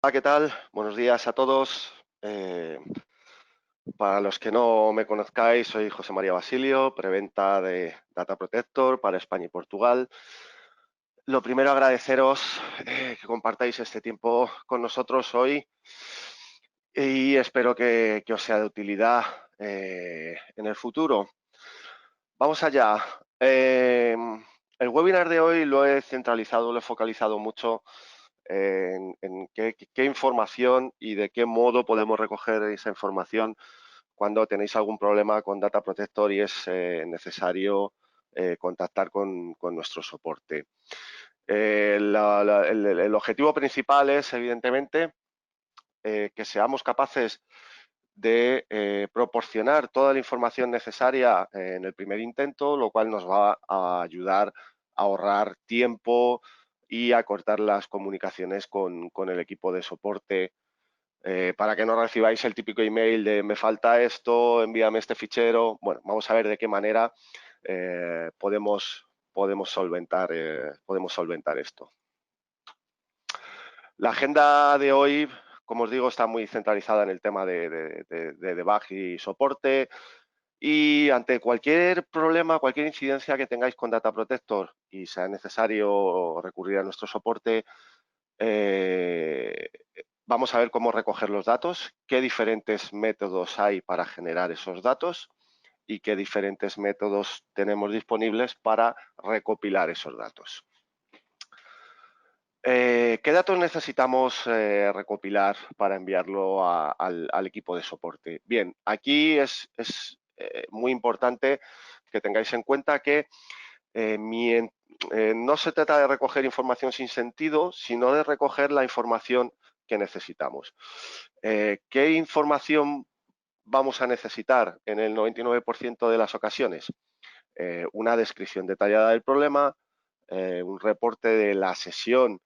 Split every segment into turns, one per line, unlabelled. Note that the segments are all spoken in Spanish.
Hola, ¿qué tal? Buenos días a todos. Para los que no me conozcáis, soy José María Basilio, preventa de Data Protector para España y Portugal. Lo primero, agradeceros que compartáis este tiempo con nosotros hoy y espero que os sea de utilidad en el futuro. Vamos allá. El webinar de hoy lo he centralizado, lo he focalizado mucho en qué información y de qué modo podemos recoger esa información cuando tenéis algún problema con Data Protector y es necesario contactar con nuestro soporte. El objetivo principal es, evidentemente, que seamos capaces de proporcionar toda la información necesaria en el primer intento, lo cual nos va a ayudar a ahorrar tiempo y a cortar las comunicaciones con el equipo de soporte para que no recibáis el típico email de me falta esto, envíame este fichero. Bueno, vamos a ver de qué manera podemos solventar esto. La agenda de hoy, como os digo, está muy centralizada en el tema de debug y soporte. Y ante cualquier problema, cualquier incidencia que tengáis con Data Protector y sea necesario recurrir a nuestro soporte, vamos a ver cómo recoger los datos, qué diferentes métodos hay para generar esos datos y qué diferentes métodos tenemos disponibles para recopilar esos datos. ¿Qué datos necesitamos recopilar para enviarlo al equipo de soporte? Bien, aquí es muy importante que tengáis en cuenta que no se trata de recoger información sin sentido, sino de recoger la información que necesitamos. ¿Qué información vamos a necesitar en el 99% de las ocasiones? Una descripción detallada del problema, un reporte de la sesión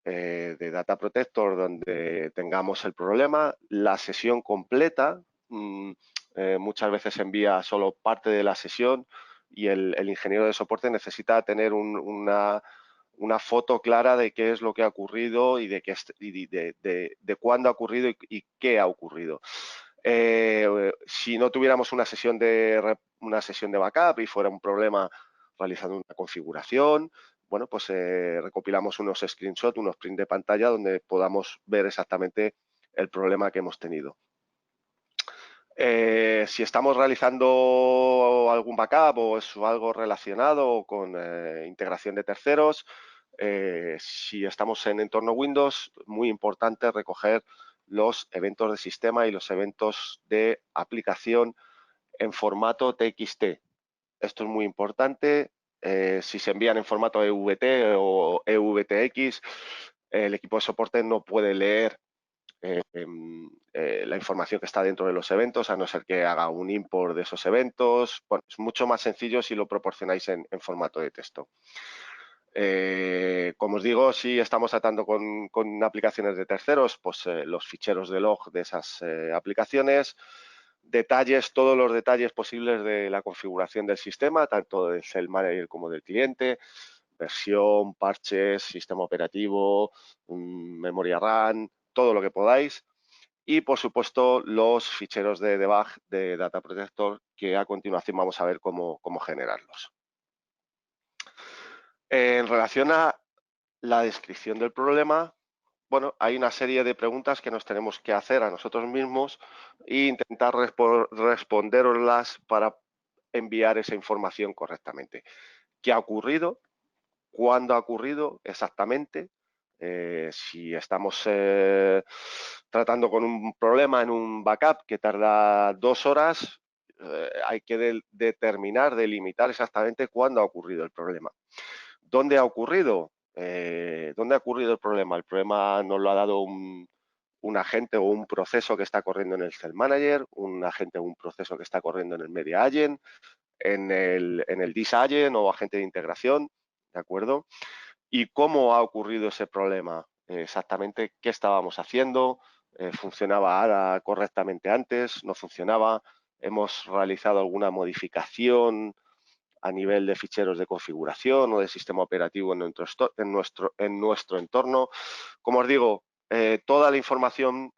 de Data Protector donde tengamos el problema, la sesión completa, muchas veces envía solo parte de la sesión y el ingeniero de soporte necesita tener una foto clara de qué es lo que ha ocurrido y de cuándo ha ocurrido y qué ha ocurrido. Si no tuviéramos una sesión de backup y fuera un problema realizando una configuración, bueno, pues recopilamos unos screenshots, unos print de pantalla donde podamos ver exactamente el problema que hemos tenido. Si estamos realizando algún backup o es algo relacionado con integración de terceros, si estamos en entorno Windows, muy importante recoger los eventos de sistema y los eventos de aplicación en formato TXT. Esto es muy importante. Si se envían en formato EVT o EVTX, el equipo de soporte no puede leer la información que está dentro de los eventos, a no ser que haga un import de esos eventos. Bueno, es mucho más sencillo si lo proporcionáis en formato de texto. Como os digo, si estamos tratando con aplicaciones de terceros, pues los ficheros de log de esas aplicaciones, todos los detalles posibles de la configuración del sistema, tanto del Cell Manager como del cliente, versión, parches, sistema operativo, memoria RAM, todo lo que podáis. Y, por supuesto, los ficheros de debug de Data Protector, que a continuación vamos a ver cómo generarlos. En relación a la descripción del problema, bueno, hay una serie de preguntas que nos tenemos que hacer a nosotros mismos e intentar responderoslas para enviar esa información correctamente. ¿Qué ha ocurrido? ¿Cuándo ha ocurrido exactamente? Si estamos tratando con un problema en un backup que tarda 2 horas, hay que determinar, delimitar exactamente cuándo ha ocurrido el problema. ¿Dónde ha ocurrido? ¿Dónde ha ocurrido el problema? El problema nos lo ha dado un agente o un proceso que está corriendo en el Cell Manager, un agente o un proceso que está corriendo en el Media Agent, en el Disk Agent o agente de integración, ¿de acuerdo? ¿Y cómo ha ocurrido ese problema? Exactamente qué estábamos haciendo, funcionaba ADA correctamente antes, no funcionaba, hemos realizado alguna modificación a nivel de ficheros de configuración o de sistema operativo en nuestro entorno. Como os digo, toda la información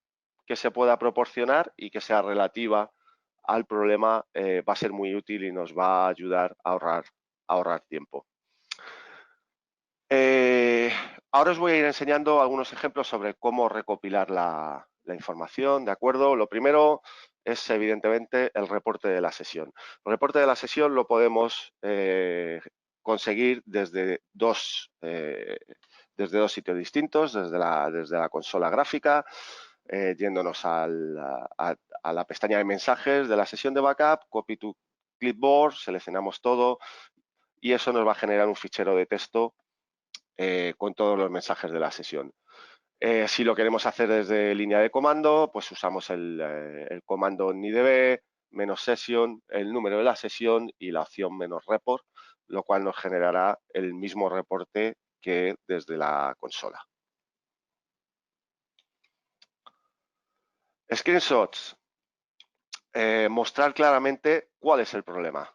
que se pueda proporcionar y que sea relativa al problema va a ser muy útil y nos va a ayudar a ahorrar tiempo. Ahora os voy a ir enseñando algunos ejemplos sobre cómo recopilar la información, ¿de acuerdo? Lo primero es, evidentemente, el reporte de la sesión. El reporte de la sesión lo podemos conseguir desde dos sitios distintos, desde la consola gráfica, yéndonos a la pestaña de mensajes de la sesión de backup, copy to clipboard, seleccionamos todo y eso nos va a generar un fichero de texto con todos los mensajes de la sesión. Si lo queremos hacer desde línea de comando, pues usamos el comando nidb -session, el número de la sesión y la opción -report, lo cual nos generará el mismo reporte que desde la consola. Screenshots. Mostrar claramente cuál es el problema.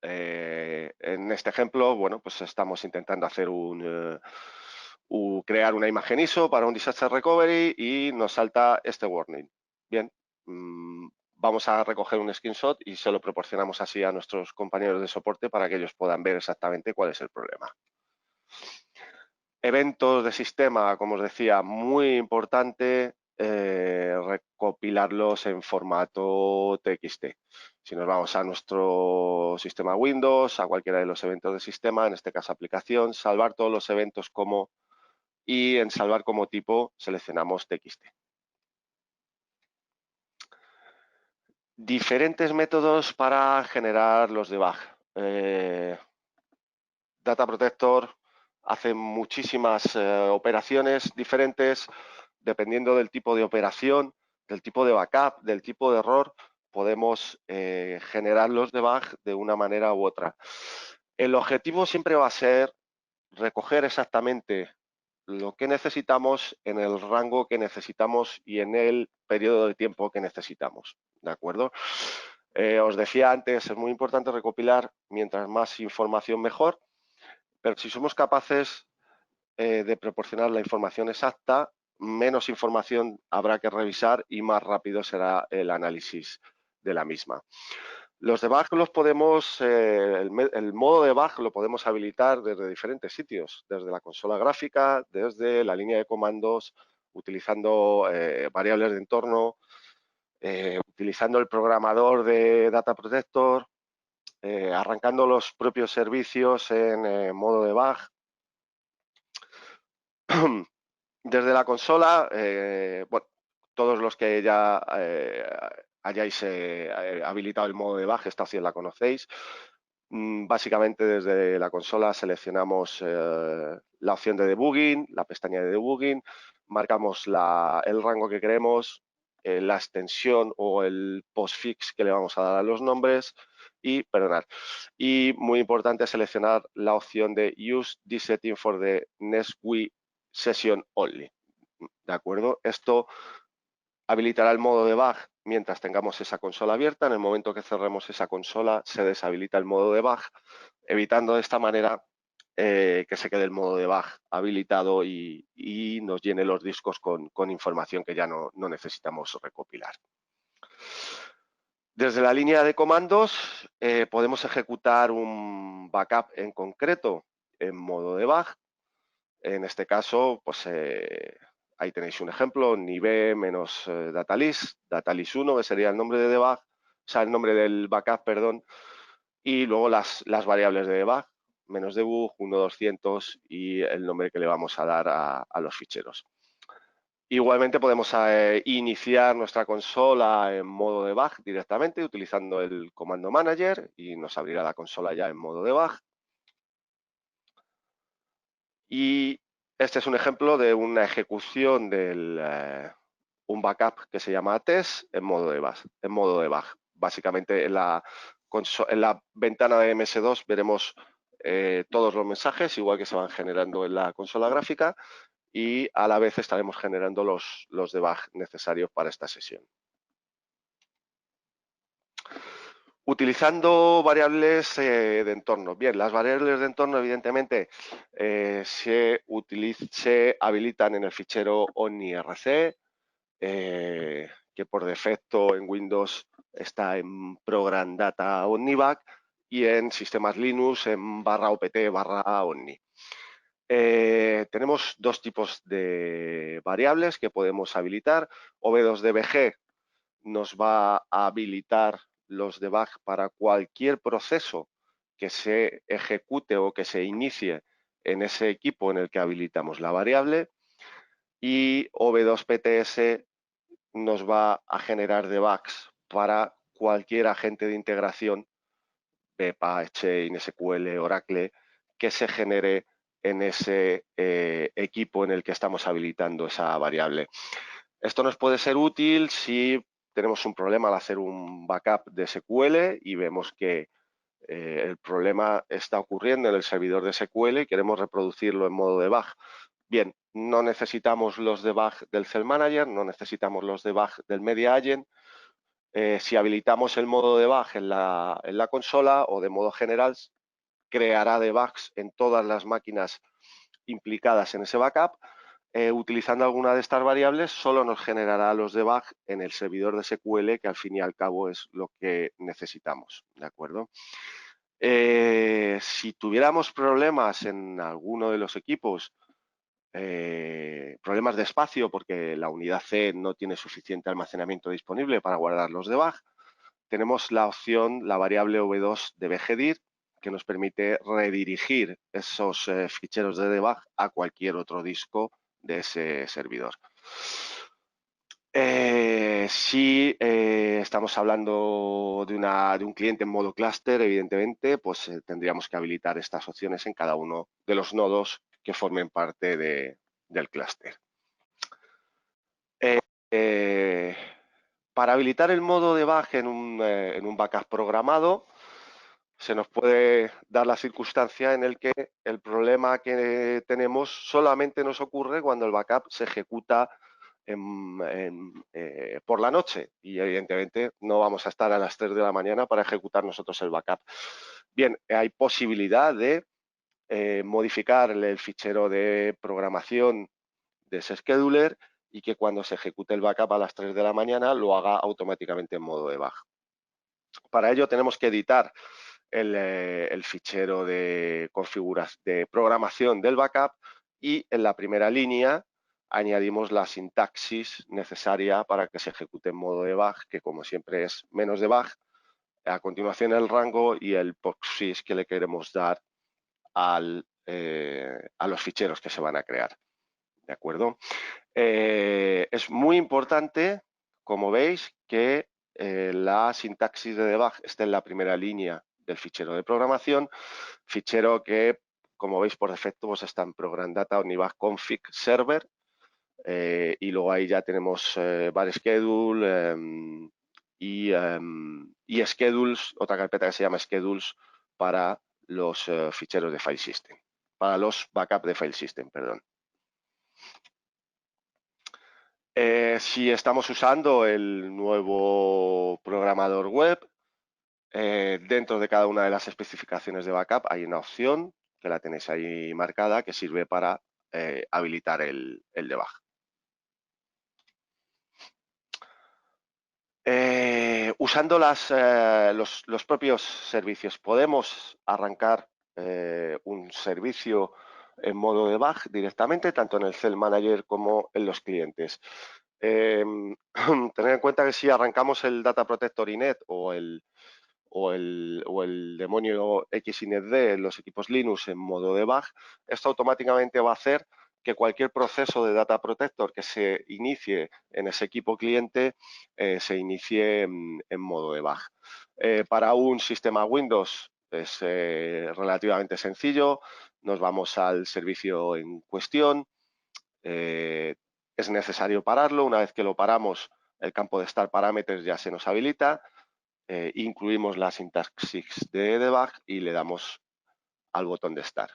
En este ejemplo, bueno, pues estamos intentando hacer crear una imagen ISO para un disaster recovery y nos salta este warning. Bien, vamos a recoger un screenshot y se lo proporcionamos así a nuestros compañeros de soporte para que ellos puedan ver exactamente cuál es el problema. Eventos de sistema, como os decía, muy importante recopilarlos en formato TXT. Si nos vamos a nuestro sistema Windows, a cualquiera de los eventos de sistema, en este caso aplicación, salvar todos los eventos como y en salvar como tipo seleccionamos TXT. Diferentes métodos para generar los debug. Data Protector hace muchísimas operaciones diferentes. Dependiendo del tipo de operación, del tipo de backup, del tipo de error, podemos generar los debug de una manera u otra. El objetivo siempre va a ser recoger exactamente lo que necesitamos en el rango que necesitamos y en el periodo de tiempo que necesitamos, ¿de acuerdo? Os decía antes, es muy importante recopilar mientras más información mejor, pero si somos capaces de proporcionar la información exacta, menos información habrá que revisar y más rápido será el análisis de la misma. Los debug los podemos, el modo debug lo podemos habilitar desde diferentes sitios, desde la consola gráfica, desde la línea de comandos, utilizando variables de entorno, utilizando el programador de Data Protector, arrancando los propios servicios en modo debug. Desde la consola, bueno, todos los que ya hayáis habilitado el modo debug, esta opción la conocéis. Básicamente desde la consola seleccionamos la opción de debugging, la pestaña de debugging, marcamos el rango que queremos, la extensión o el postfix que le vamos a dar a los nombres y, perdonad, y muy importante seleccionar la opción de Use this setting for the next week session only, ¿de acuerdo? Esto habilitará el modo debug mientras tengamos esa consola abierta. En el momento que cerremos esa consola se deshabilita el modo debug, evitando de esta manera que se quede el modo debug habilitado y nos llene los discos con información que ya no necesitamos recopilar. Desde la línea de comandos podemos ejecutar un backup en concreto en modo debug. En este caso, pues ahí tenéis un ejemplo, nib -datalist, datalist 1, que sería el nombre de debug, o sea, el nombre del backup, perdón, y luego las variables de debug, -debug, 1200 y el nombre que le vamos a dar a los ficheros. Igualmente podemos iniciar nuestra consola en modo debug directamente utilizando el comando manager y nos abrirá la consola ya en modo debug. Y este es un ejemplo de una ejecución de un backup que se llama test en modo debug. Básicamente en la ventana de MS2 veremos todos los mensajes, igual que se van generando en la consola gráfica, y a la vez estaremos generando los debug necesarios para esta sesión. Utilizando variables de entorno. Bien, las variables de entorno, evidentemente, se habilitan en el fichero ONIRC, que por defecto en Windows está en Program Data OmniBack y en sistemas Linux en /opt/ONNI. Tenemos dos tipos de variables que podemos habilitar. OB2DBG nos va a habilitar los debug para cualquier proceso que se ejecute o que se inicie en ese equipo en el que habilitamos la variable, y OB2PTS nos va a generar debugs para cualquier agente de integración, Pepa, Chain, SQL, Oracle, que se genere en ese equipo en el que estamos habilitando esa variable. Esto nos puede ser útil si tenemos un problema al hacer un backup de SQL y vemos que el problema está ocurriendo en el servidor de SQL y queremos reproducirlo en modo debug. Bien, no necesitamos los debug del Cell Manager, no necesitamos los debug del Media Agent. Si habilitamos el modo debug en la consola o de modo general, creará debugs en todas las máquinas implicadas en ese backup. Utilizando alguna de estas variables, solo nos generará los debugs en el servidor de SQL, que al fin y al cabo es lo que necesitamos, ¿de acuerdo? Si tuviéramos problemas en alguno de los equipos, problemas de espacio porque la unidad C no tiene suficiente almacenamiento disponible para guardar los debugs, tenemos la opción, la variable v2 de bgdir, que nos permite redirigir esos ficheros de debug a cualquier otro disco de ese servidor. Si estamos hablando de un cliente en modo clúster, evidentemente, pues tendríamos que habilitar estas opciones en cada uno de los nodos que formen parte del clúster. Para habilitar el modo debug en un backup programado, se nos puede dar la circunstancia en el que el problema que tenemos solamente nos ocurre cuando el backup se ejecuta por la noche, y evidentemente no vamos a estar a las 3 de la mañana para ejecutar nosotros el backup. Bien, hay posibilidad de modificar el fichero de programación de ese scheduler y que cuando se ejecute el backup a las 3 de la mañana lo haga automáticamente en modo debug. Para ello tenemos que editar el fichero de programación del backup, y en la primera línea añadimos la sintaxis necesaria para que se ejecute en modo debug, que como siempre es -debug, a continuación el rango y el proxy que le queremos dar a los ficheros que se van a crear. ¿De acuerdo? Es muy importante, como veis, que la sintaxis de debug esté en la primera línea del fichero de programación, fichero que, como veis por defecto, pues está en Program Data OmniBack Config Server, y luego ahí ya tenemos VarSchedule y Schedules, otra carpeta que se llama Schedules para los ficheros de File System, para los backup de File System, perdón. Si estamos usando el nuevo programador web, dentro de cada una de las especificaciones de backup hay una opción que la tenéis ahí marcada que sirve para habilitar el debug. Usando los propios servicios podemos arrancar un servicio en modo debug directamente, tanto en el Cell Manager como en los clientes. Tener en cuenta que si arrancamos el Data Protector Inet o el demonio XINETD en los equipos Linux en modo debug, esto automáticamente va a hacer que cualquier proceso de Data Protector que se inicie en ese equipo cliente se inicie en modo debug. Para un sistema Windows es relativamente sencillo. Nos vamos al servicio en cuestión. Es necesario pararlo. Una vez que lo paramos, el campo de Start Parameters ya se nos habilita. Incluimos la sintaxis de debug y le damos al botón de Start.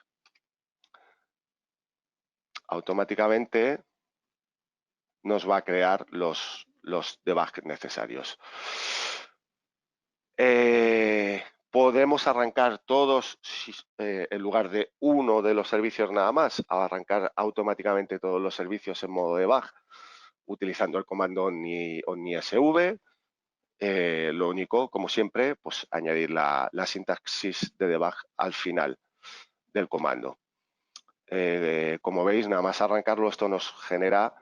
Automáticamente nos va a crear los debug necesarios. Podemos arrancar todos, en lugar de uno de los servicios nada más, a arrancar automáticamente todos los servicios en modo debug, utilizando el comando OmniSV. Lo único, como siempre, pues añadir la sintaxis de debug al final del comando. Como veis, nada más arrancarlo, esto nos genera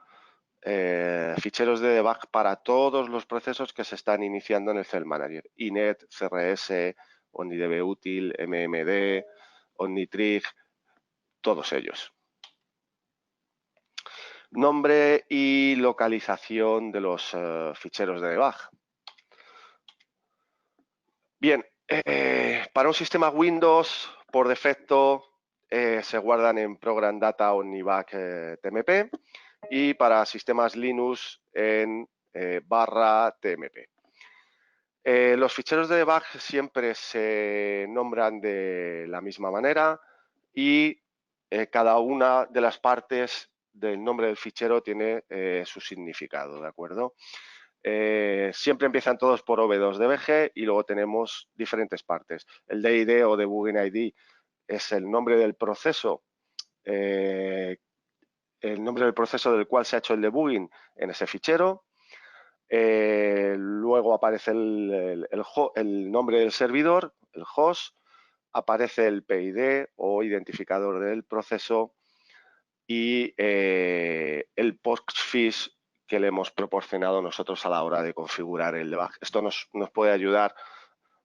ficheros de debug para todos los procesos que se están iniciando en el Cell Manager. Inet, CRS, OmniDButil, MMD, OmniTrig, todos ellos. Nombre y localización de los ficheros de debug. Bien, para un sistema Windows, por defecto, se guardan en Program Data Omnibug TMP, y para sistemas Linux en /tmp. Los ficheros de debug siempre se nombran de la misma manera y cada una de las partes del nombre del fichero tiene su significado, ¿de acuerdo? Siempre empiezan todos por v2dbg y luego tenemos diferentes partes. El DID o debugging ID es el nombre del proceso, del cual se ha hecho el debugging en ese fichero. Luego aparece el nombre del servidor, el host, aparece el PID o identificador del proceso y el postfix que le hemos proporcionado nosotros a la hora de configurar el debug. Esto nos puede ayudar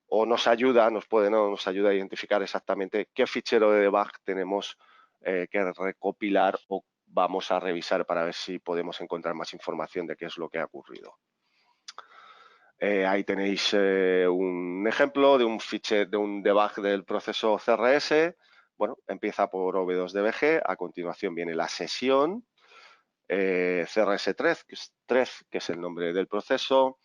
o nos ayuda a identificar exactamente qué fichero de debug tenemos que recopilar o vamos a revisar para ver si podemos encontrar más información de qué es lo que ha ocurrido. Ahí tenéis un ejemplo de un fichero, de un debug del proceso CRS. Bueno, empieza por v2dbg, a continuación viene la sesión, CRS3, que es el nombre del proceso,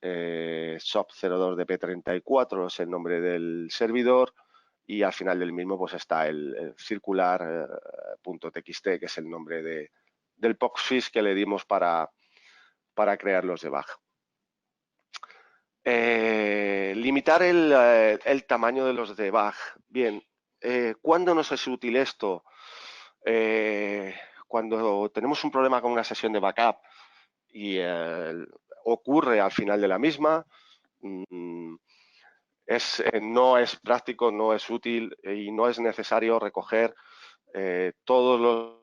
SOP02dp34 es el nombre del servidor, y al final del mismo pues está el circular.txt, que es el nombre del postfix que le dimos para crear los debug. Limitar el tamaño de los debug. Bien, ¿cuándo nos es útil esto? Cuando tenemos un problema con una sesión de backup y ocurre al final de la misma, no es práctico, no es útil y no es necesario recoger todos los...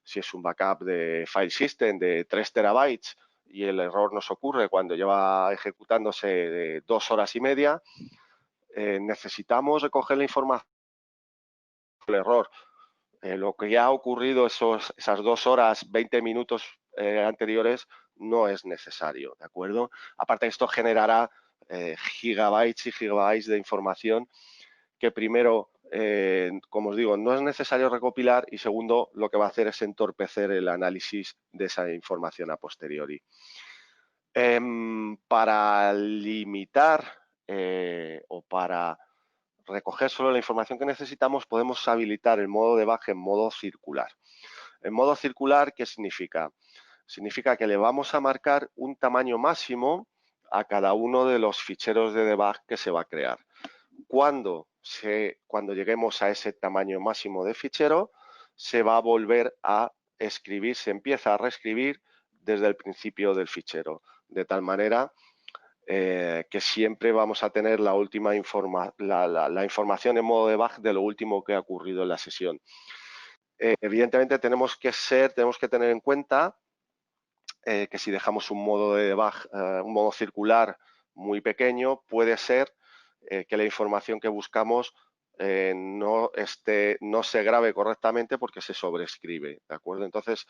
Si es un backup de file system de 3 terabytes y el error nos ocurre cuando lleva ejecutándose de 2 horas y media, necesitamos recoger la información del error. Lo que ya ha ocurrido esas 2 horas, 20 minutos anteriores no es necesario, ¿de acuerdo? Aparte, esto generará gigabytes y gigabytes de información que primero, como os digo, no es necesario recopilar, y segundo, lo que va a hacer es entorpecer el análisis de esa información a posteriori. Para limitar o para recoger solo la información que necesitamos, podemos habilitar el modo debug en modo circular. En modo circular, ¿qué significa? Significa que le vamos a marcar un tamaño máximo a cada uno de los ficheros de debug que se va a crear. Cuando lleguemos a ese tamaño máximo de fichero, se va a volver a escribir, se empieza a reescribir desde el principio del fichero, de tal manera que siempre vamos a tener la última la información en modo debug de lo último que ha ocurrido en la sesión. Evidentemente tenemos que tener en cuenta que si dejamos un modo de debug, un modo circular muy pequeño, puede ser que la información que buscamos no se grabe correctamente porque se sobreescribe, ¿de acuerdo? Entonces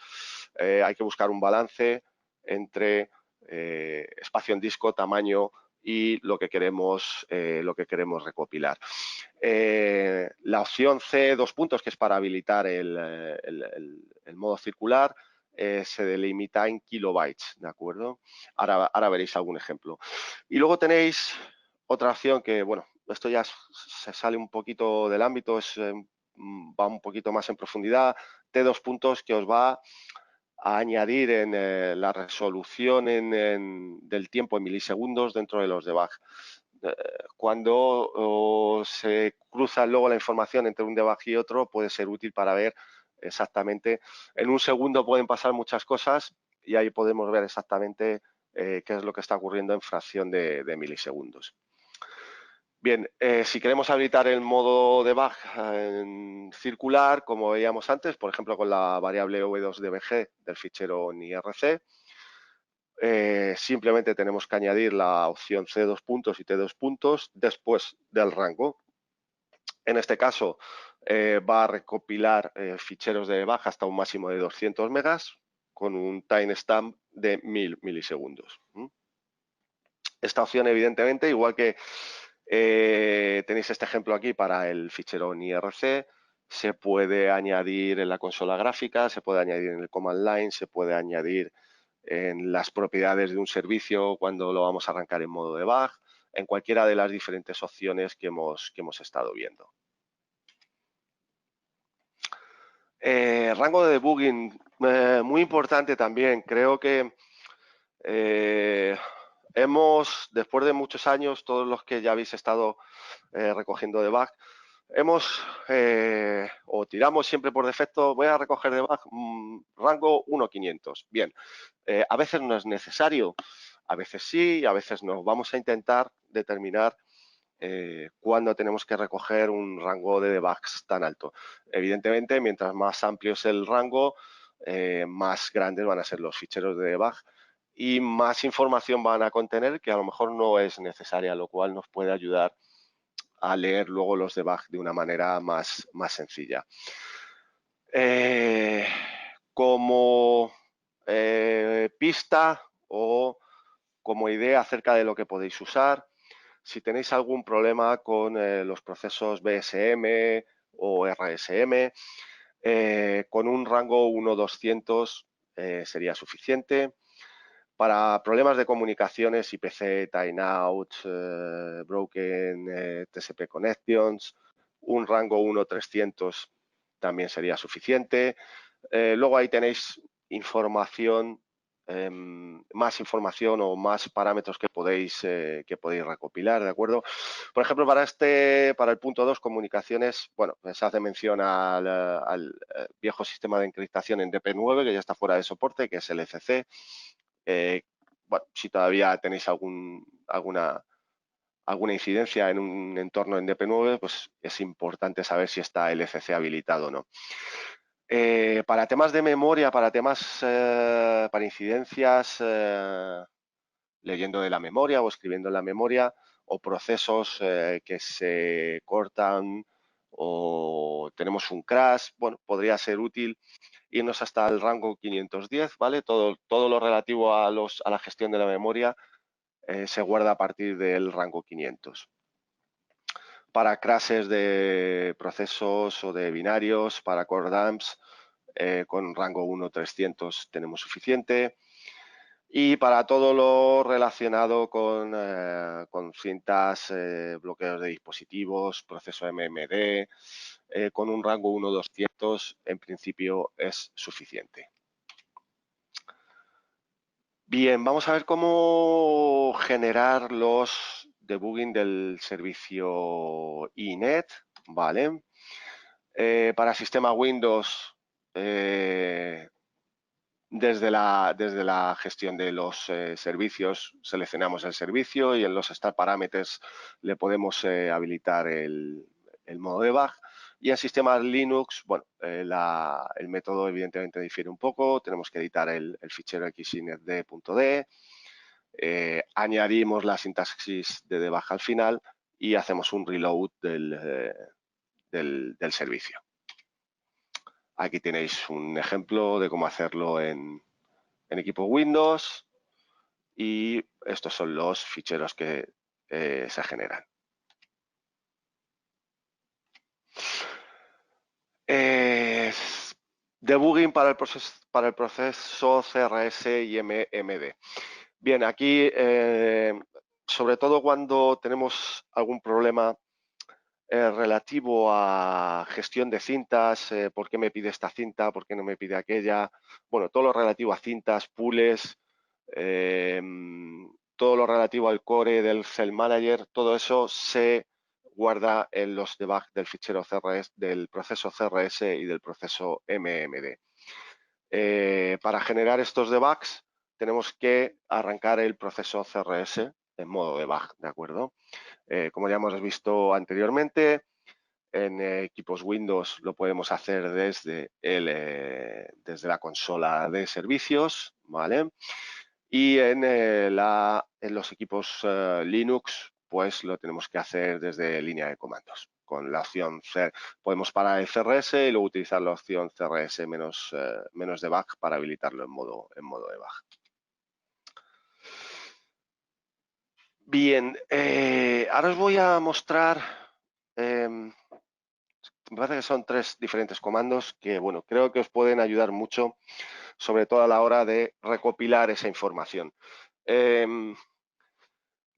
hay que buscar un balance entre espacio en disco, tamaño y lo que queremos recopilar. La opción C, 2 puntos, que es para habilitar el modo circular, se delimita en kilobytes, ¿de acuerdo? Ahora veréis algún ejemplo. Y luego tenéis otra opción que, bueno, esto ya se sale un poquito del ámbito, va un poquito más en profundidad, T2 puntos, que os va a añadir en la resolución del tiempo en milisegundos dentro de los debug. Cuando se cruza luego la información entre un debug y otro, puede ser útil para ver exactamente. En un segundo pueden pasar muchas cosas y ahí podemos ver exactamente qué es lo que está ocurriendo en fracción de milisegundos. Bien, si queremos habilitar el modo debug en circular, como veíamos antes, por ejemplo con la variable v2dbg del fichero IRC, simplemente tenemos que añadir la opción C2 puntos y T2 puntos después del rango. En este caso va a recopilar ficheros de debug hasta un máximo de 200 megas con un timestamp de 1000 milisegundos. Esta opción, evidentemente, igual que tenéis este ejemplo aquí para el fichero IRC, se puede añadir en la consola gráfica, se puede añadir en el command line, se puede añadir en las propiedades de un servicio cuando lo vamos a arrancar en modo debug, en cualquiera de las diferentes opciones que hemos estado viendo. Rango de debugging, muy importante también. Creo que después de muchos años, todos los que ya habéis estado recogiendo debug, o tiramos siempre por defecto, voy a recoger debug rango 1.500. Bien, a veces no es necesario, a veces sí, a veces no. Vamos a intentar determinar cuándo tenemos que recoger un rango de debugs tan alto. Evidentemente, mientras más amplio es el rango, más grandes van a ser los ficheros de debug y más información van a contener que a lo mejor no es necesaria, lo cual nos puede ayudar a leer luego los debug de una manera más sencilla. Como pista o como idea acerca de lo que podéis usar, si tenéis algún problema con los procesos BSM o RSM, con un rango 1.200 sería suficiente. Para problemas de comunicaciones, IPC, timeout, broken TCP connections, un rango 1.300 también sería suficiente. Luego ahí tenéis información, más información o más parámetros que podéis recopilar, ¿de acuerdo? Por ejemplo, para el punto 2, comunicaciones, bueno, se hace mención al viejo sistema de encriptación en DP9, que ya está fuera de soporte, que es el ECC. Bueno, si todavía tenéis alguna incidencia en un entorno en DP9, pues es importante saber si está el ECC habilitado o no. Para temas de memoria, para incidencias, leyendo de la memoria o escribiendo en la memoria, o procesos que se cortan o tenemos un crash, bueno, podría ser útil irnos hasta el rango 510, ¿vale? Todo lo relativo a la gestión de la memoria se guarda a partir del rango 500. Para crashes de procesos o de binarios, para core dumps, con rango 1.300 tenemos suficiente. Y para todo lo relacionado con cintas, bloqueos de dispositivos, proceso MMD, con un rango 1.200 en principio es suficiente. Bien, vamos a ver cómo generar los debugging del servicio iNet, ¿vale? Para sistema Windows, desde la gestión de los servicios, seleccionamos el servicio y en los Start Parameters le podemos habilitar el modo debug. Y en sistemas Linux, bueno, el método evidentemente difiere un poco. Tenemos que editar el fichero xinetd.d, añadimos la sintaxis de debug al final y hacemos un reload del servicio. Aquí tenéis un ejemplo de cómo hacerlo en equipo Windows y estos son los ficheros que se generan. Debugging para el proceso CRS y MMD. Bien, aquí sobre todo cuando tenemos algún problema relativo a gestión de cintas, por qué me pide esta cinta, por qué no me pide aquella, bueno, todo lo relativo a cintas, pools, todo lo relativo al core del Cell Manager, todo eso se guarda en los debugs del fichero CRS, del proceso CRS y del proceso MMD. Para generar estos debugs tenemos que arrancar el proceso CRS en modo debug, ¿de acuerdo? Como ya hemos visto anteriormente, en equipos Windows lo podemos hacer desde la consola de servicios, ¿vale? Y en los equipos Linux, pues lo tenemos que hacer desde línea de comandos. Con la opción C, podemos parar el CRS y luego utilizar la opción CRS menos debug para habilitarlo en modo debug. Bien, ahora os voy a mostrar, me parece que son 3 diferentes comandos que, bueno, creo que os pueden ayudar mucho, sobre todo a la hora de recopilar esa información.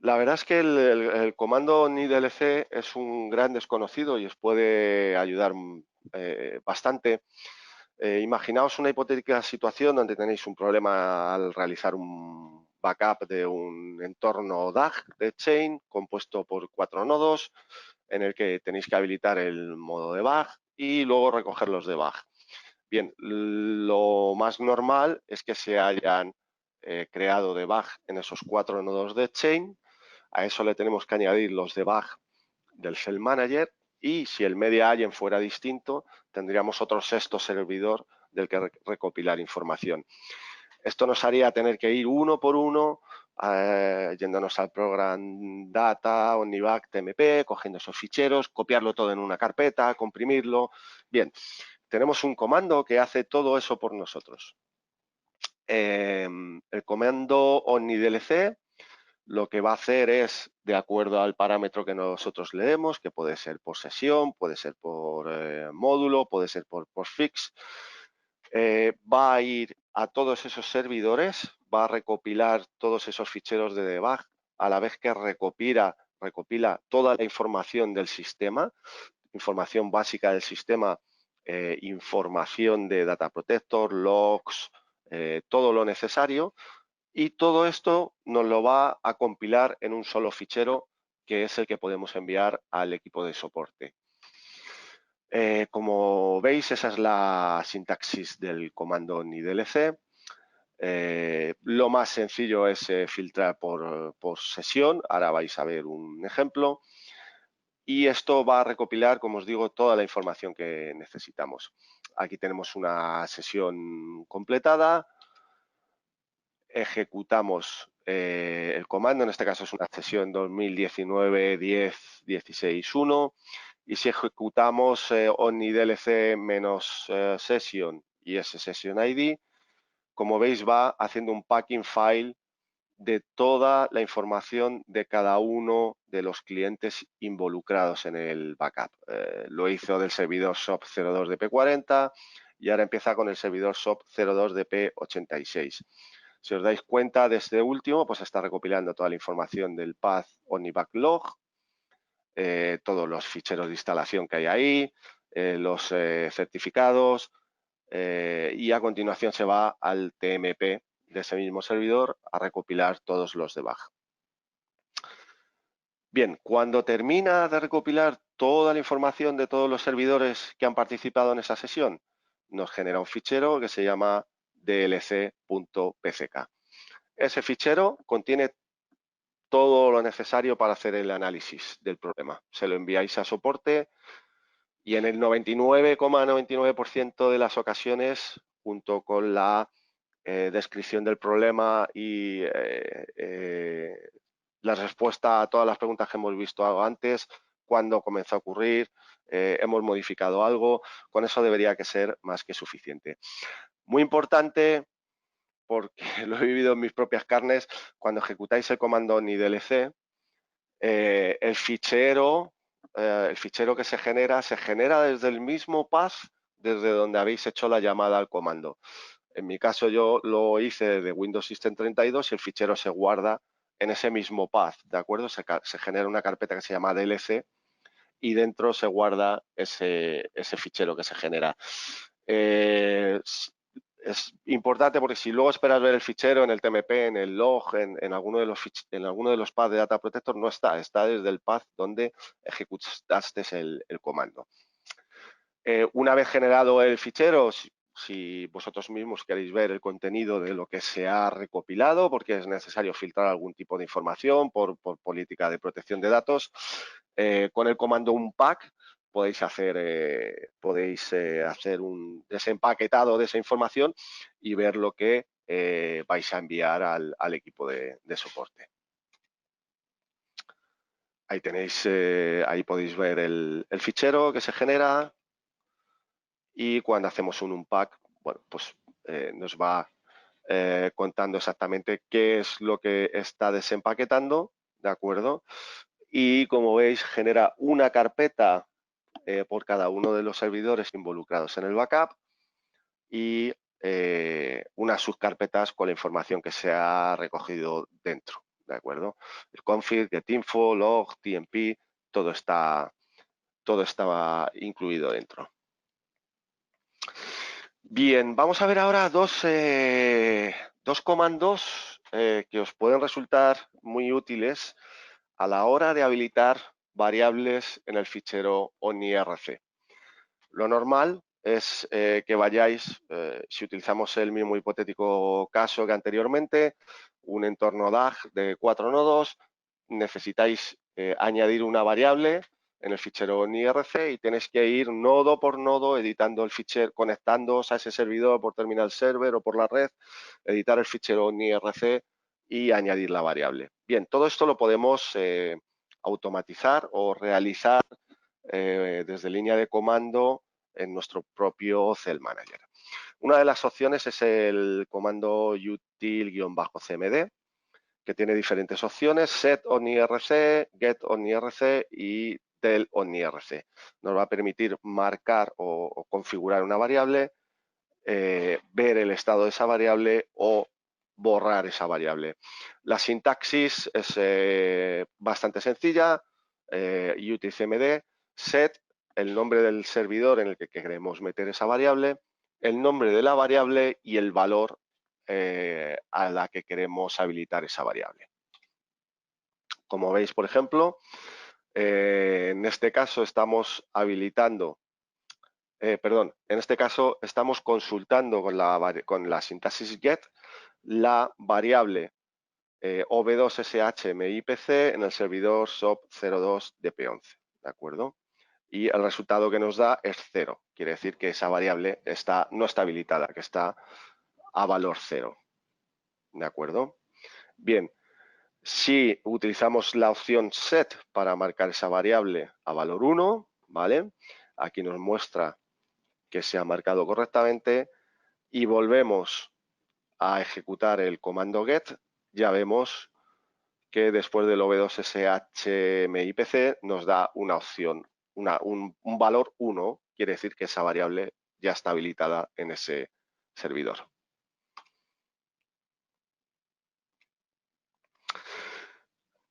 La verdad es que el comando nidlc es un gran desconocido y os puede ayudar bastante. Imaginaos una hipotética situación donde tenéis un problema al realizar un backup de un entorno DAG de Chain compuesto por 4 nodos en el que tenéis que habilitar el modo debug y luego recoger los debug. Bien, lo más normal es que se hayan creado debug en esos 4 nodos de Chain. A eso le tenemos que añadir los debug del Cell Manager y si el media agent fuera distinto, tendríamos otro sexto servidor del que recopilar información. Esto nos haría tener que ir uno por uno, yéndonos al program data, omniback, tmp, cogiendo esos ficheros, copiarlo todo en una carpeta, comprimirlo. Bien, tenemos un comando que hace todo eso por nosotros. El comando omnidlc lo que va a hacer es, de acuerdo al parámetro que nosotros le demos, que puede ser por sesión, puede ser por módulo, puede ser por postfix, va a ir a todos esos servidores, va a recopilar todos esos ficheros de debug, a la vez que recopila toda la información del sistema, información básica del sistema, información de Data Protector, logs, todo lo necesario, y todo esto nos lo va a compilar en un solo fichero que es el que podemos enviar al equipo de soporte. Como veis, esa es la sintaxis del comando nidlc. Lo más sencillo es filtrar por sesión. Ahora vais a ver un ejemplo. Y esto va a recopilar, como os digo, toda la información que necesitamos. Aquí tenemos una sesión completada. Ejecutamos el comando, en este caso es una sesión 2019-10-16-1, y si ejecutamos omnidlc-session y ese session ID, como veis va haciendo un packing file de toda la información de cada uno de los clientes involucrados en el backup. Lo hizo del servidor SOP 02 de P40 y ahora empieza con el servidor SOP 02 de P86. Si os dais cuenta de este último, pues está recopilando toda la información del path omnibacklog, todos los ficheros de instalación que hay ahí, los certificados, y a continuación se va al TMP de ese mismo servidor a recopilar todos los debug. Bien, cuando termina de recopilar toda la información de todos los servidores que han participado en esa sesión, nos genera un fichero que se llama dlc.pck. Ese fichero contiene todo lo necesario para hacer el análisis del problema. Se lo enviáis a soporte y en el 99,99% de las ocasiones, junto con la descripción del problema y la respuesta a todas las preguntas que hemos visto antes, cuándo comenzó a ocurrir, hemos modificado algo, con eso debería que ser más que suficiente. Muy importante, porque lo he vivido en mis propias carnes, cuando ejecutáis el comando nidlc, el fichero que se genera desde el mismo path desde donde habéis hecho la llamada al comando. En mi caso yo lo hice de Windows System 32 y el fichero se guarda en ese mismo path, ¿de acuerdo? Se genera una carpeta que se llama DLC y dentro se guarda ese fichero que se genera. Es importante porque si luego esperas ver el fichero en el TMP, en el log, en alguno de los paths de Data Protector, no está, está desde el path donde ejecutaste el comando. Una vez generado el fichero, si vosotros mismos queréis ver el contenido de lo que se ha recopilado, porque es necesario filtrar algún tipo de información por política de protección de datos, con el comando unpack podéis hacer un desempaquetado de esa información y ver lo que vais a enviar al equipo de soporte. Ahí tenéis, ahí podéis ver el fichero que se genera, y cuando hacemos un unpack, bueno, pues nos va contando exactamente qué es lo que está desempaquetando, ¿de acuerdo? Y como veis, genera una carpeta por cada uno de los servidores involucrados en el backup y unas subcarpetas con la información que se ha recogido dentro, ¿de acuerdo? El config, getinfo, log, tmp, todo estaba incluido dentro. Bien, vamos a ver ahora dos comandos que os pueden resultar muy útiles a la hora de habilitar variables en el fichero ONIRC. Lo normal es que vayáis, si utilizamos el mismo hipotético caso que anteriormente, un entorno DAG de 4 nodos, necesitáis añadir una variable en el fichero NIRC y tenéis que ir nodo por nodo editando el fichero, conectándoos a ese servidor por terminal server o por la red, editar el fichero NIRC y añadir la variable. Bien, todo esto lo podemos automatizar o realizar desde línea de comando en nuestro propio Cell Manager. Una de las opciones es el comando util-cmd, que tiene diferentes opciones: set on IRC, get on IRC y del on IRC. Nos va a permitir marcar o configurar una variable, ver el estado de esa variable o borrar esa variable. La sintaxis es bastante sencilla: util-cmd, set, el nombre del servidor en el que queremos meter esa variable, el nombre de la variable y el valor a la que queremos habilitar esa variable. Como veis, por ejemplo, en este caso estamos habilitando, en este caso estamos consultando con la sintaxis get la variable ob2shmipc en el servidor SOP02dp11, ¿de acuerdo? Y el resultado que nos da es 0, quiere decir que esa variable no está habilitada, que está a valor 0, ¿de acuerdo? Bien, si utilizamos la opción set para marcar esa variable a valor 1, ¿vale? Aquí nos muestra que se ha marcado correctamente y volvemos a ejecutar el comando get, ya vemos que después del ob2shmipc nos da una opción, un valor 1, quiere decir que esa variable ya está habilitada en ese servidor.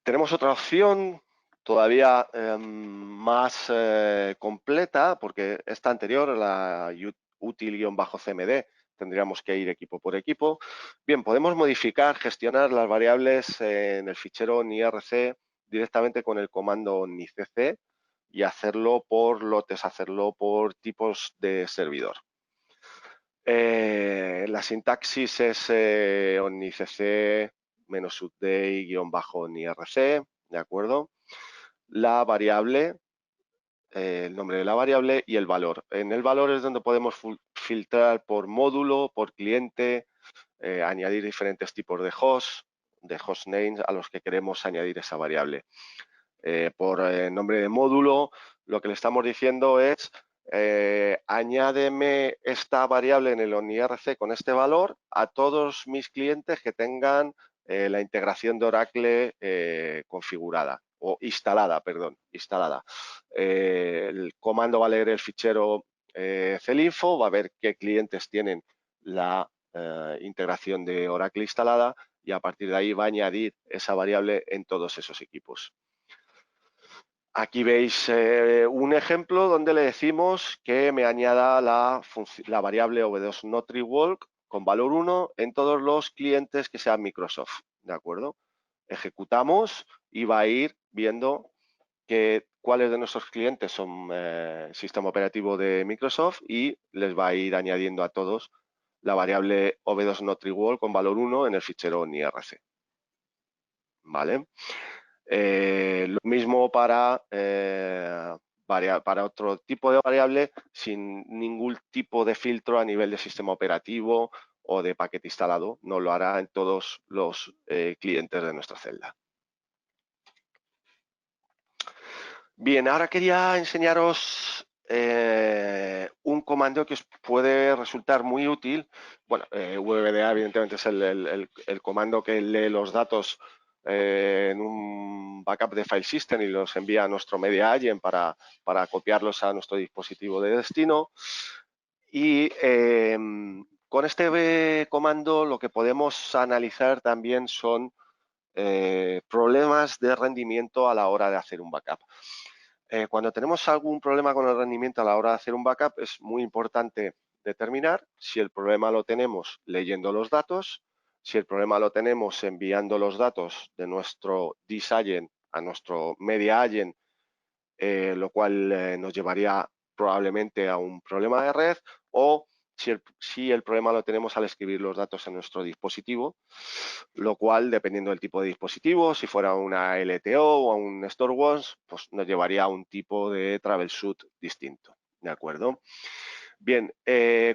Tenemos otra opción todavía más completa, porque esta anterior, la util-cmd, tendríamos que ir equipo por equipo. Bien, podemos modificar, gestionar las variables en el fichero NIRC directamente con el comando nicc y hacerlo por lotes, hacerlo por tipos de servidor. La sintaxis es onnicc -update-nirc, ¿de acuerdo? La variable, el nombre de la variable y el valor. En el valor es donde podemos filtrar por módulo, por cliente, añadir diferentes tipos de host names a los que queremos añadir esa variable. Por nombre de módulo, lo que le estamos diciendo es añádeme esta variable en el ONIRC con este valor a todos mis clientes que tengan la integración de Oracle configurada o instalada, perdón, instalada. El comando va a leer el fichero celinfo, va a ver qué clientes tienen la integración de Oracle instalada y a partir de ahí va a añadir esa variable en todos esos equipos. Aquí veis un ejemplo donde le decimos que me añada la variable OV2NotReWalk con valor 1 en todos los clientes que sean Microsoft, ¿de acuerdo? Ejecutamos y va a ir viendo cuáles de nuestros clientes son sistema operativo de Microsoft y les va a ir añadiendo a todos la variable OV2NotReWalk con valor 1 en el fichero NIRC. ¿Vale? Lo mismo para otro tipo de variable sin ningún tipo de filtro a nivel de sistema operativo o de paquete instalado. No lo hará en todos los clientes de nuestra celda. Bien, ahora quería enseñaros un comando que os puede resultar muy útil. Bueno, VBDA evidentemente es el comando que lee los datos en un backup de file system y los envía a nuestro media agent para copiarlos a nuestro dispositivo de destino. Y con este comando lo que podemos analizar también son problemas de rendimiento a la hora de hacer un backup. Cuando tenemos algún problema con el rendimiento a la hora de hacer un backup, es muy importante determinar si el problema lo tenemos leyendo los datos, si el problema lo tenemos enviando los datos de nuestro DIS-agent a nuestro media agent, lo cual nos llevaría probablemente a un problema de red, o si el problema lo tenemos al escribir los datos en nuestro dispositivo, lo cual, dependiendo del tipo de dispositivo, si fuera una LTO o un StoreWatch, pues nos llevaría a un tipo de troubleshoot distinto, ¿de acuerdo? Bien,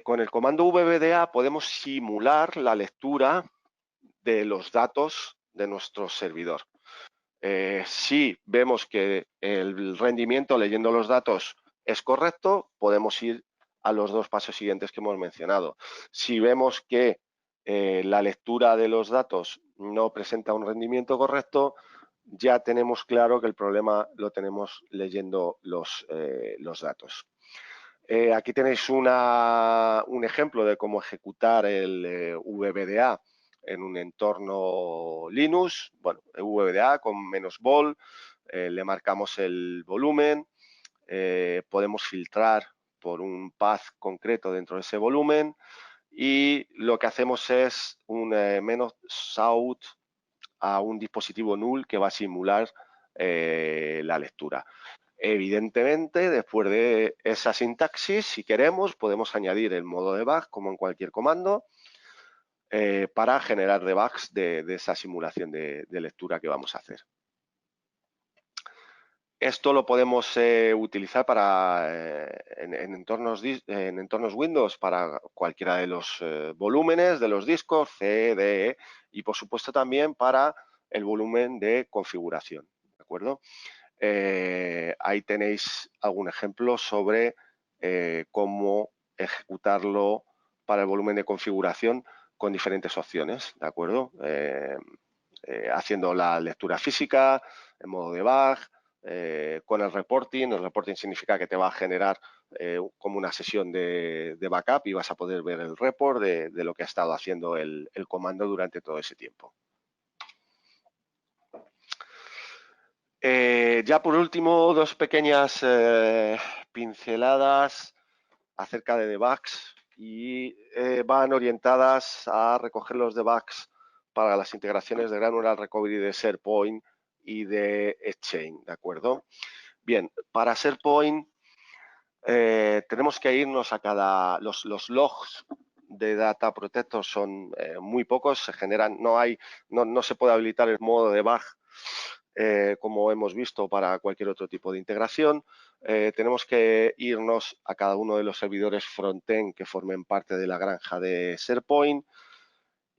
con el comando VBDA podemos simular la lectura de los datos de nuestro servidor. Si vemos que el rendimiento leyendo los datos es correcto, podemos ir a los dos pasos siguientes que hemos mencionado. Si vemos que la lectura de los datos no presenta un rendimiento correcto, ya tenemos claro que el problema lo tenemos leyendo los datos. Aquí tenéis un ejemplo de cómo ejecutar el VBDA en un entorno Linux. Bueno, VBDA con -vol, le marcamos el volumen, podemos filtrar por un path concreto dentro de ese volumen y lo que hacemos es un -out a un dispositivo null que va a simular la lectura. Evidentemente, después de esa sintaxis, si queremos, podemos añadir el modo debug, como en cualquier comando, para generar debugs de esa simulación de lectura que vamos a hacer. Esto lo podemos utilizar en entornos Windows para cualquiera de los volúmenes de los discos, C, D, E, y por supuesto también para el volumen de configuración, ¿de acuerdo? Ahí tenéis algún ejemplo sobre cómo ejecutarlo para el volumen de configuración con diferentes opciones, ¿de acuerdo? Haciendo la lectura física, en modo debug, con el reporting. El reporting significa que te va a generar como una sesión de backup y vas a poder ver el report de lo que ha estado haciendo el comando durante todo ese tiempo. Ya por último, dos pequeñas pinceladas acerca de debugs y van orientadas a recoger los debugs para las integraciones de Granular Recovery de SharePoint y de Exchange, ¿de acuerdo? Bien, para SharePoint tenemos que irnos a los logs de Data Protector son muy pocos, se generan, no se puede habilitar el modo debug como hemos visto para cualquier otro tipo de integración. Tenemos que irnos a cada uno de los servidores frontend que formen parte de la granja de SharePoint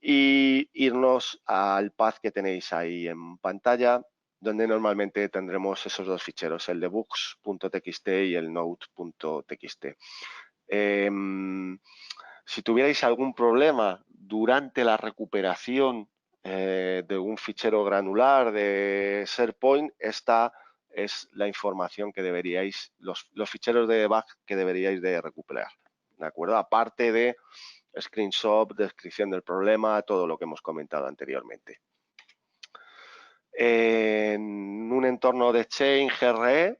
y irnos al path que tenéis ahí en pantalla, donde normalmente tendremos esos dos ficheros, el de books.txt y el node.txt. Si tuvierais algún problema durante la recuperación de un fichero granular de SharePoint, esta es la información que deberíais, los ficheros de debug que deberíais de recuperar, ¿de acuerdo? Aparte de screenshot, descripción del problema, todo lo que hemos comentado anteriormente. en un entorno de chain GRE,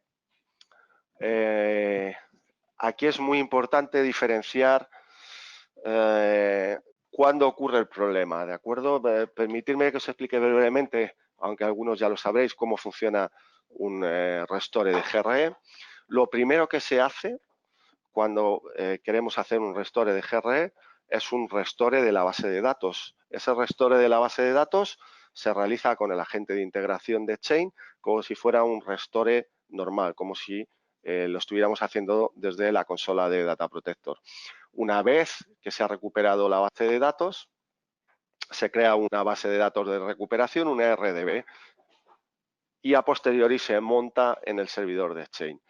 aquí es muy importante diferenciar cuándo ocurre el problema, ¿de acuerdo? Permitidme que os explique brevemente, aunque algunos ya lo sabréis, cómo funciona un restore de GRE. Lo primero que se hace cuando queremos hacer un restore de GRE es un restore de la base de datos. Ese restore de la base de datos se realiza con el agente de integración de Chain como si fuera un restore normal, como si lo estuviéramos haciendo desde la consola de Data Protector. Una vez que se ha recuperado la base de datos, se crea una base de datos de recuperación, una RDB, y a posteriori se monta en el servidor de Chain.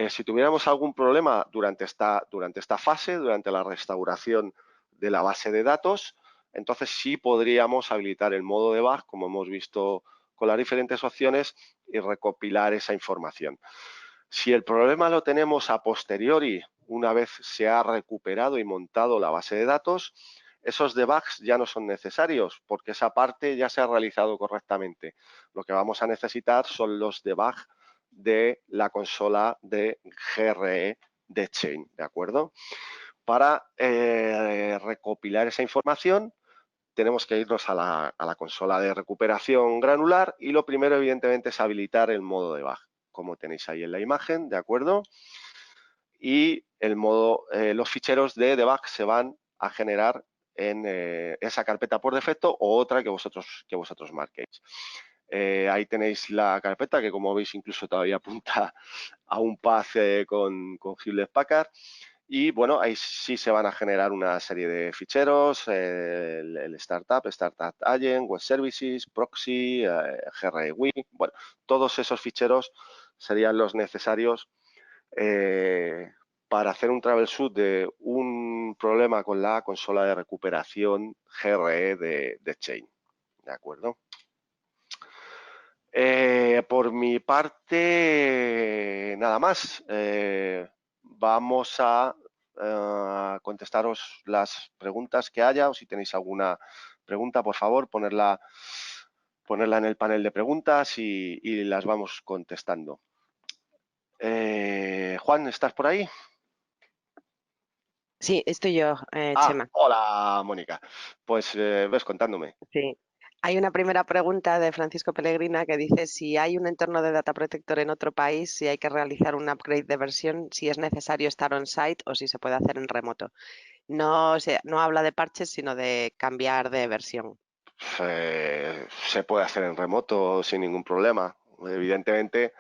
Si tuviéramos algún problema durante esta fase, durante la restauración de la base de datos, entonces sí podríamos habilitar el modo debug, como hemos visto con las diferentes opciones, y recopilar esa información. Si el problema lo tenemos a posteriori, una vez se ha recuperado y montado la base de datos, esos debugs ya no son necesarios porque esa parte ya se ha realizado correctamente. Lo que vamos a necesitar son los debugs de la consola de GRE de Chain, ¿de acuerdo? Para recopilar esa información tenemos que irnos a la consola de recuperación granular y lo primero evidentemente es habilitar el modo debug, como tenéis ahí en la imagen, ¿de acuerdo? Y los ficheros de debug se van a generar en esa carpeta por defecto o otra que vosotros marquéis. Ahí tenéis la carpeta que, como veis, incluso todavía apunta a un path con Hewlett Packard. Y bueno, ahí sí se van a generar una serie de ficheros, el Startup Agent, Web Services, Proxy, GRE, bueno, todos esos ficheros serían los necesarios para hacer un troubleshoot de un problema con la consola de recuperación GRE de Chain, ¿de acuerdo? Por mi parte, nada más. Vamos a contestaros las preguntas que haya o si tenéis alguna pregunta, por favor, ponerla en el panel de preguntas y las vamos contestando. Juan, ¿estás por ahí?
Sí, estoy yo, Chema.
Hola, Mónica. Pues ves contándome.
Sí. Hay una primera pregunta de Francisco Pellegrina que dice si hay un entorno de Data Protector en otro país, si hay que realizar un upgrade de versión, si es necesario estar on-site o si se puede hacer en remoto. No habla de parches, sino de cambiar de versión.
Se puede hacer en remoto sin ningún problema. Evidentemente,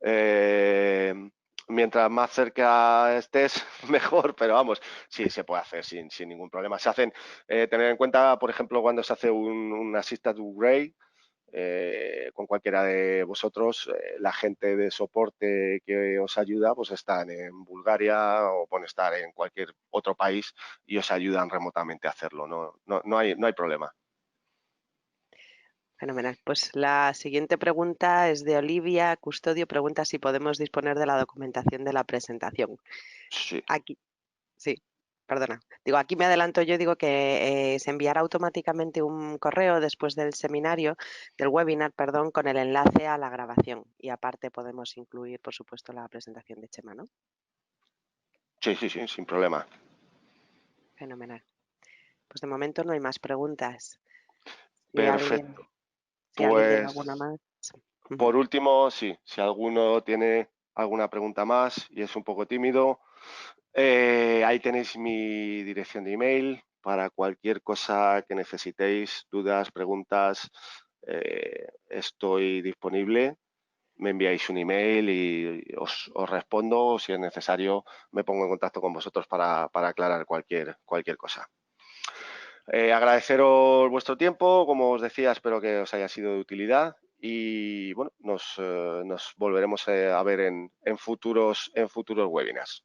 eh, mientras más cerca estés, mejor, pero vamos, sí, se puede hacer sin ningún problema. Se hacen, tener en cuenta, por ejemplo, cuando se hace un assisted upgrade, con cualquiera de vosotros, la gente de soporte que os ayuda, pues están en Bulgaria o pueden estar en cualquier otro país y os ayudan remotamente a hacerlo. No hay problema.
Fenomenal. Pues la siguiente pregunta es de Olivia Custodio. Pregunta si podemos disponer de la documentación de la presentación.
Sí.
Aquí, sí, perdona. Digo, aquí me adelanto yo, digo que se enviará automáticamente un correo después del seminario, del webinar, perdón, con el enlace a la grabación. Y aparte podemos incluir, por supuesto, la presentación de Chema, ¿no?
Sí, sin problema.
Fenomenal. Pues de momento no hay más preguntas. Si alguien,
Perfecto.
si alguien tiene
Pues
alguna más.
por último, sí, si alguno tiene alguna pregunta más y es un poco tímido, ahí tenéis mi dirección de email para cualquier cosa que necesitéis, dudas, preguntas, estoy disponible. Me enviáis un email y os respondo. Si es necesario, me pongo en contacto con vosotros para aclarar cualquier cosa. Agradeceros vuestro tiempo, como os decía, espero que os haya sido de utilidad y bueno, nos volveremos a ver en futuros webinars.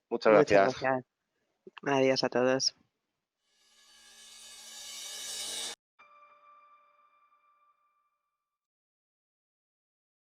Muchas
Muchas
gracias.
gracias. Adiós a todos.